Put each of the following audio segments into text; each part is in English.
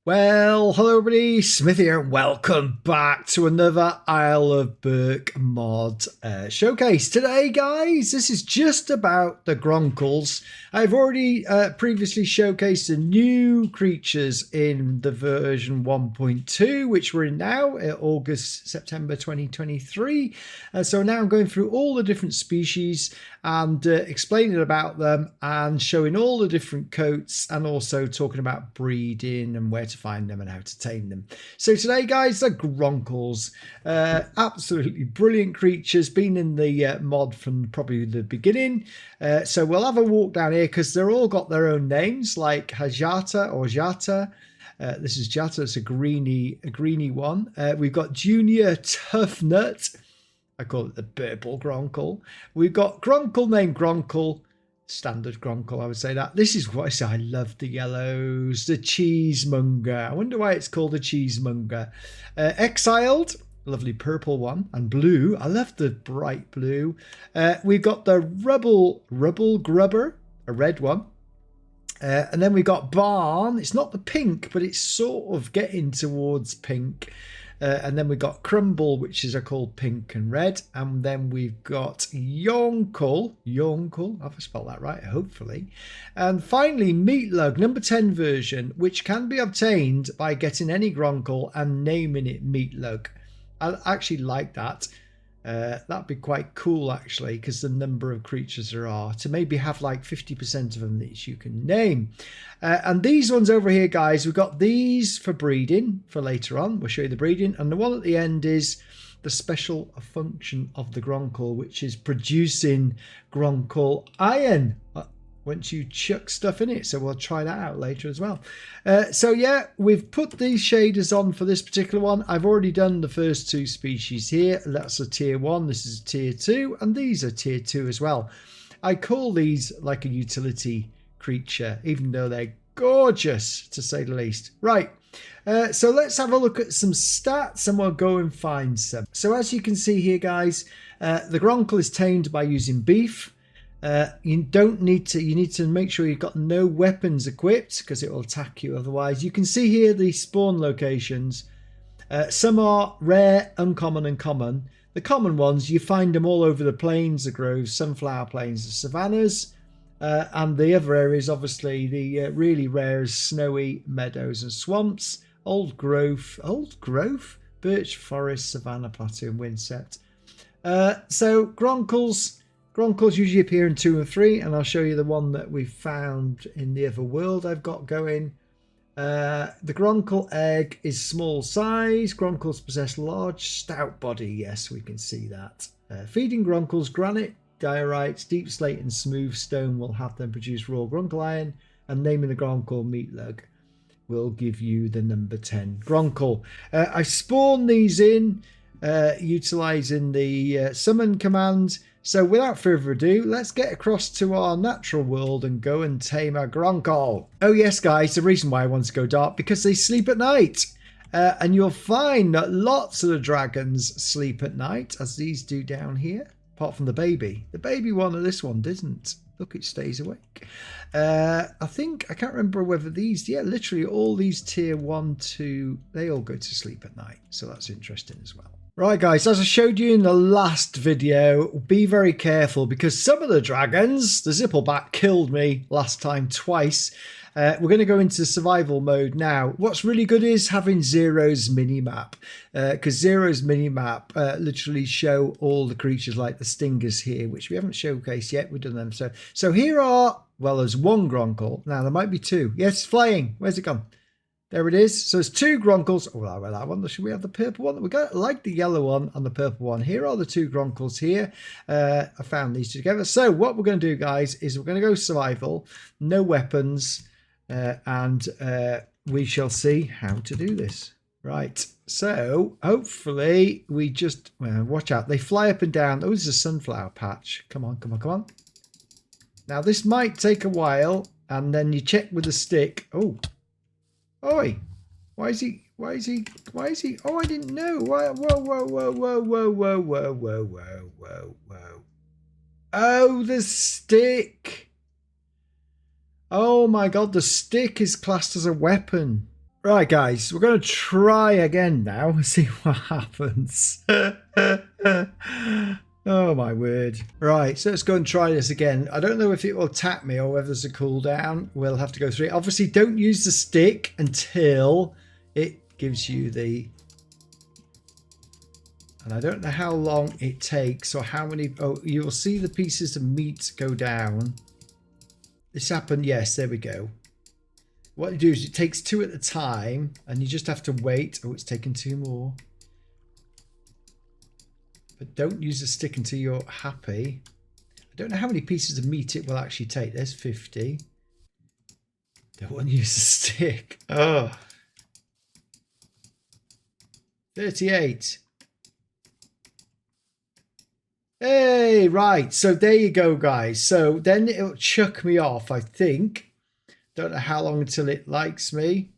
Well, hello everybody, Smith here, and welcome back to another Isle of Berk mod showcase. Today, guys, this is just about the Gronckles. I've already previously showcased the new creatures in the version 1.2, which we're in now, September 2023. So now I'm going through all the different species and explaining about them and showing all the different coats and also talking about breeding and where to find them and how to tame them. So today, guys, the Gronckles, absolutely brilliant creatures, been in the mod from probably the beginning. So we'll have a walk down here because they're all got their own names, like Hajata or Jata. This is Jata, it's a greeny one. We've got Junior Tough Nut. I call it the purple Gronckle. We've got Gronckle named Gronckle. Standard Gronckle, I would say that. This is what I say. I love the yellows. The cheesemonger. I wonder why it's called the cheesemonger. Exiled. Lovely purple one. And blue. I love the bright blue. We've got the rubble grubber. A red one. And then we've got barn. It's not the pink, but it's sort of getting towards pink. And then we've got Crumble, which is called pink and red. And then we've got Gronckle. Have I spelled that right? Hopefully. And finally, Meatlug, number 10 version, which can be obtained by getting any Gronckle and naming it Meatlug. I actually like that. That'd be quite cool, actually, because the number of creatures there are, to maybe have like 50% of them that you can name. And these ones over here, guys, we've got these for breeding for later on. We'll show you the breeding. And the one at the end is the special function of the Gronckle, which is producing Gronckle Iron once you chuck stuff in it. So we'll try that out later as well. So yeah, we've put these shaders on for this particular one. I've already done the first two species here. That's a tier 1, this is a tier 2, and these are tier 2 as well. I call these like a utility creature, even though they're gorgeous, to say the least. Right, so let's have a look at some stats and we'll go and find some. So as you can see here, guys, the Gronckle is tamed by using beef. You need to make sure you've got no weapons equipped because it will attack you otherwise. You can see here the spawn locations. Some are rare, uncommon and common. The common ones, you find them all over the plains, the groves, sunflower plains, the savannas, and the other areas, obviously the really rare is snowy meadows and swamps, old growth, birch forest, savanna, plateau and windsept. So Gronckles usually appear in 2 and 3, and I'll show you the one that we found in the other world I've got going. The Gronckle egg is small size. Gronckles possess large, stout body. Yes, we can see that. Feeding Gronckles, granite, diorites, deep slate and smooth stone will have them produce raw Gronckle Iron, and naming the Gronckle Meatlug will give you the number 10 Gronckle. I spawned these in utilising the summon command. So without further ado, let's get across to our natural world and go and tame a Gronckle. Oh yes, guys, the reason why I want to go dark, because they sleep at night. And you'll find that lots of the dragons sleep at night, as these do down here, apart from the baby. The baby one of this one didn't. Look, it stays awake. I can't remember whether these, yeah, literally all these tier 1, 2, they all go to sleep at night. So that's interesting as well. Right, guys, as I showed you in the last video, be very careful because some of the dragons, the Zippleback killed me last time twice. We're going to go into survival mode now. What's really good is having Zero's minimap, because Zero's minimap literally show all the creatures like the stingers here, which we haven't showcased yet. We've done them. So here are, well, there's one Gronckle. Now, there might be 2. Yes, flying. Where's it gone? There it is. So it's 2 Gronckles. Oh, well, that one. Should we have the purple one? We got like the yellow one and the purple one. Here are the 2 Gronckles here. I found these two together. So what we're going to do, guys, is we're going to go survival, no weapons, and we shall see how to do this. Right. So hopefully we just watch out. They fly up and down. Oh, this is a sunflower patch. Come on, come on, come on. Now this might take a while, and then you check with the stick. Oh. Oi, why is he, oh, I didn't know. Whoa. Oh, the stick. Oh my God, the stick is classed as a weapon. Right, guys, we're going to try again now and see what happens. Oh, my word. Right, so let's go and try this again. I don't know if it will attack me or whether there's a cooldown. We'll have to go through it. Obviously, don't use the stick until it gives you the... And I don't know how long it takes or how many... Oh, you will see the pieces of meat go down. This happened. Yes, there we go. What you do is it takes 2 at a time and you just have to wait. Oh, it's taken 2 more. But don't use the stick until you're happy. I don't know how many pieces of meat it will actually take. There's 50. Don't want to use the stick. Oh. 38. Hey, right. So there you go, guys. So then it'll chuck me off, I think. Don't know how long until it likes me.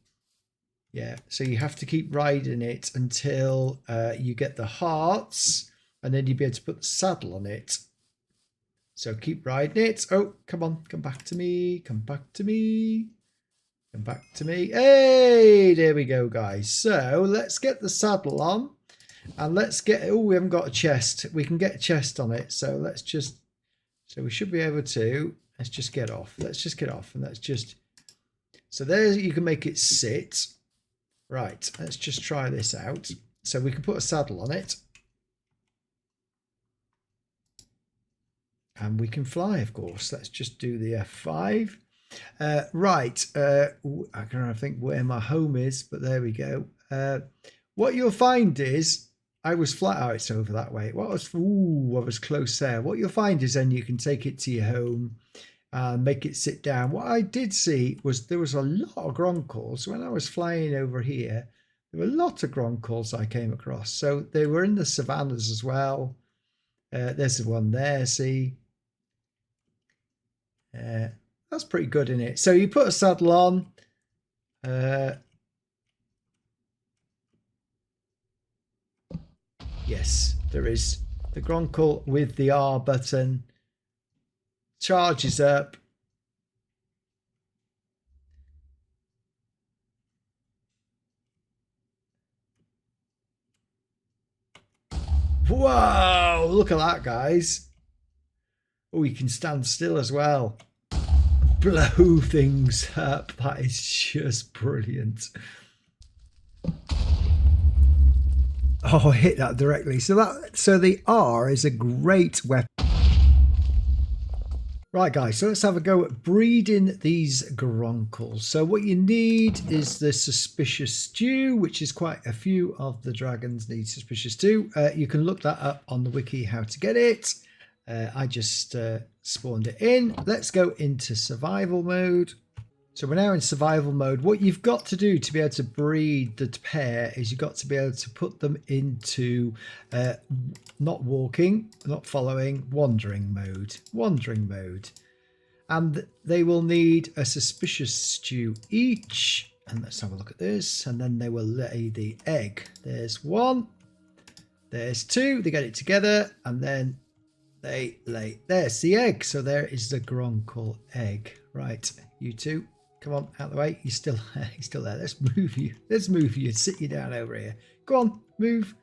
Yeah, so you have to keep riding it until you get the hearts. And then you'll be able to put the saddle on it. So keep riding it. Oh, come on. Come back to me. Come back to me. Come back to me. Hey, there we go, guys. So let's get the saddle on. And let's get... Oh, we haven't got a chest. We can get a chest on it. So let's just... So we should be able to... Let's just get off. Let's just get off. And let's just... So there you can make it sit. Right. Let's just try this out. So we can put a saddle on it. And we can fly, of course. Let's just do the F5. Right. I can't think where my home is, but there we go. What you'll find is, I was flat out, it's over that way. I was close there. What you'll find is then you can take it to your home and make it sit down. What I did see was there was a lot of Gronckles. When I was flying over here, there were a lot of Gronckles I came across. So they were in the savannas as well. There's the one there, see? That's pretty good in it. So you put a saddle on. Yes, there is the Gronckle with the R button. Charges up. Whoa, look at that, guys. Oh, you can stand still as well. Blow things up. That is just brilliant. Oh, I hit that directly. So the R is a great weapon. Right, guys, so let's have a go at breeding these Gronckles. So what you need is the suspicious stew, which is quite a few of the dragons need suspicious stew. You can look that up on the wiki how to get it. I just spawned it in. Let's go into survival mode. So we're now in survival mode. What you've got to do to be able to breed the pair is you've got to be able to put them into not walking, not following, wandering mode. Wandering mode. And they will need a suspicious stew each. And let's have a look at this. And then they will lay the egg. There's 1. There's 2. They get it together. And then they lay. There's the egg. So there is the Gronckle egg. Right, you two. Come on, out the way. You're still there. Let's move you. Let's move you. Sit you down over here. Go on, move.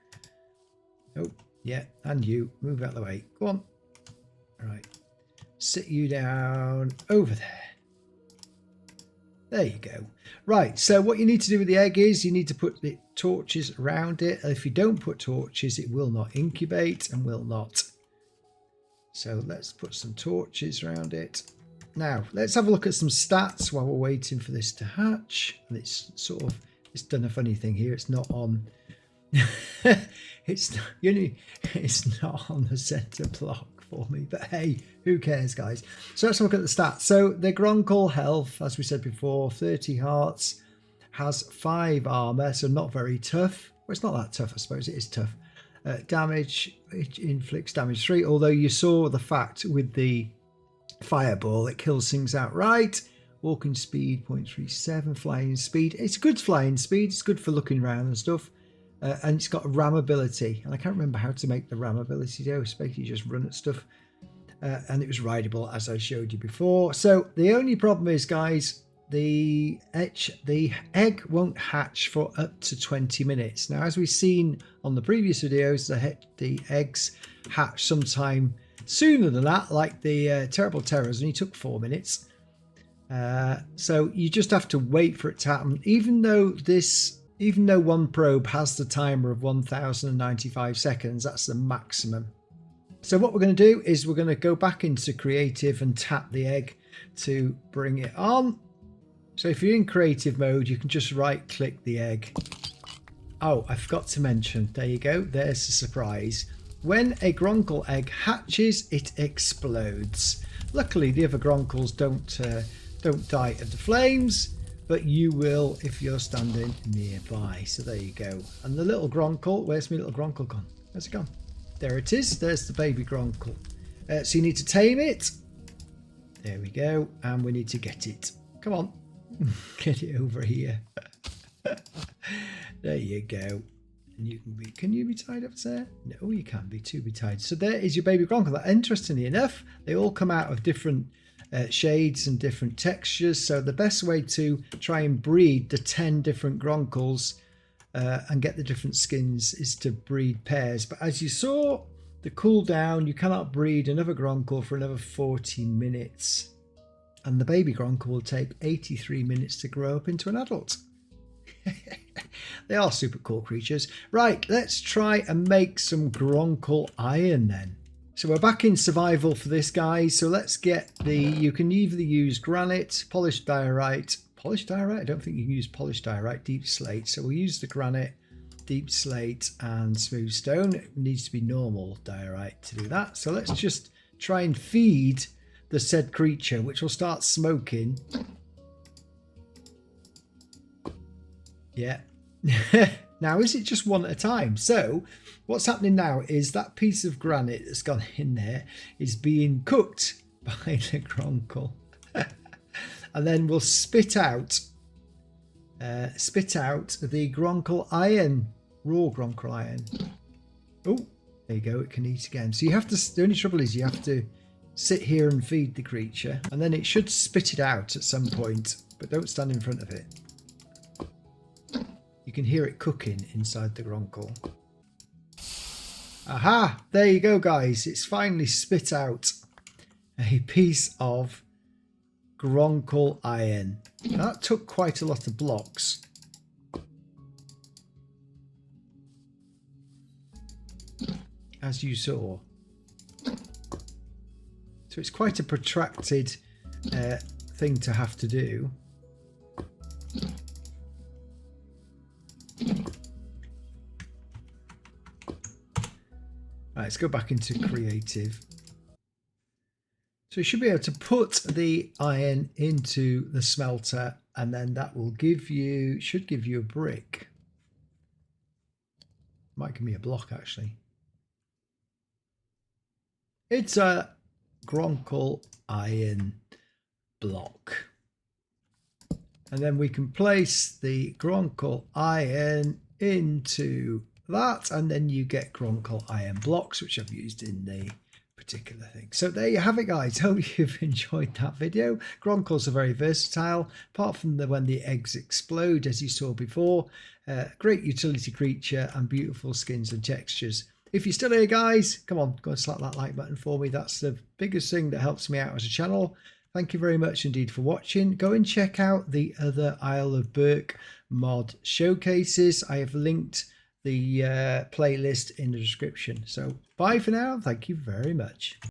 Oh, yeah, and you. Move out the way. Go on. All right. Sit you down over there. There you go. Right, so what you need to do with the egg is you need to put the torches around it. If you don't put torches, it will not incubate and will not. So let's put some torches around it. Now, let's have a look at some stats while we're waiting for this to hatch. And it's done a funny thing here. It's not on, it's not on the center block for me, but hey, who cares, guys? So let's look at the stats. So the Gronckle health, as we said before, 30 hearts, has 5 armor, so not very tough. Well, it's not that tough, I suppose. It is tough. Damage, it inflicts damage 3, although you saw the fact with the fireball, it kills things outright. Walking speed 0.37, flying speed. It's good flying speed. It's good for looking around and stuff. And it's got ram ability. And I can't remember how to make the ram ability do. It's basically just run at stuff. And it was rideable, as I showed you before. So the only problem is, guys, the egg won't hatch for up to 20 minutes. Now, as we've seen on the previous videos, the eggs hatch sometime sooner than that, like the Terrible Terrors only took 4 minutes. So you just have to wait for it to happen. Even though one probe has the timer of 1095 seconds, that's the maximum. So what we're going to do is we're going to go back into creative and tap the egg to bring it on. So if you're in creative mode, you can just right click the egg. Oh, I forgot to mention, there you go, there's the surprise. When a Gronckle egg hatches, it explodes. Luckily, the other Gronckles don't die of the flames, but you will if you're standing nearby. So there you go. And the little Gronckle, where's my little Gronckle gone? Where's it gone? There it is. There's the baby Gronckle. So you need to tame it. There we go. And we need to get it. Come on. Get it over here. There you go. And you can you be tied up there? No, you can't be too be tied. So there is your baby Gronckle. Interestingly enough, they all come out of different shades and different textures. So the best way to try and breed the 10 different Gronckles and get the different skins is to breed pairs. But as you saw, the cooldown, you cannot breed another Gronckle for another 40 minutes. And the baby Gronckle will take 83 minutes to grow up into an adult. They are super cool creatures. Right, let's try and make some Gronckle Iron then. So we're back in survival for this guy. So let's get you can either use granite, polished diorite. Polished diorite? I don't think you can use polished diorite, deep slate. So we'll use the granite, deep slate and smooth stone. It needs to be normal diorite to do that. So let's just try and feed the said creature, which will start smoking. Yeah. Now, is it just one at a time? So what's happening now is that piece of granite that's gone in there is being cooked by the Gronckle. And then we'll spit out the Gronckle Iron, raw Gronckle Iron. Oh, there you go. It can eat again. So you have to, the only trouble is you have to sit here and feed the creature, and then it should spit it out at some point, but don't stand in front of it. You can hear it cooking inside the Gronckle. Aha! There you go, guys. It's finally spit out a piece of Gronckle Iron. That took quite a lot of blocks. As you saw. So it's quite a protracted thing to have to do. Right, let's go back into creative. So you should be able to put the iron into the smelter, and then that will should give you a brick. Might give me a block actually. It's a Gronckle Iron block. And then we can place the Gronckle Iron into that, and then you get Gronckle Iron blocks, which I've used in the particular thing. So there you have it, guys. Hope you've enjoyed that video. Gronckles are very versatile, apart from when the eggs explode, as you saw before. Great utility creature and beautiful skins and textures. If you're still here, guys, come on, go and slap that like button for me. That's the biggest thing that helps me out as a channel. Thank you very much indeed for watching. Go and check out the other Isle of Berk mod showcases. I have linked the playlist in the description. So bye for now. Thank you very much.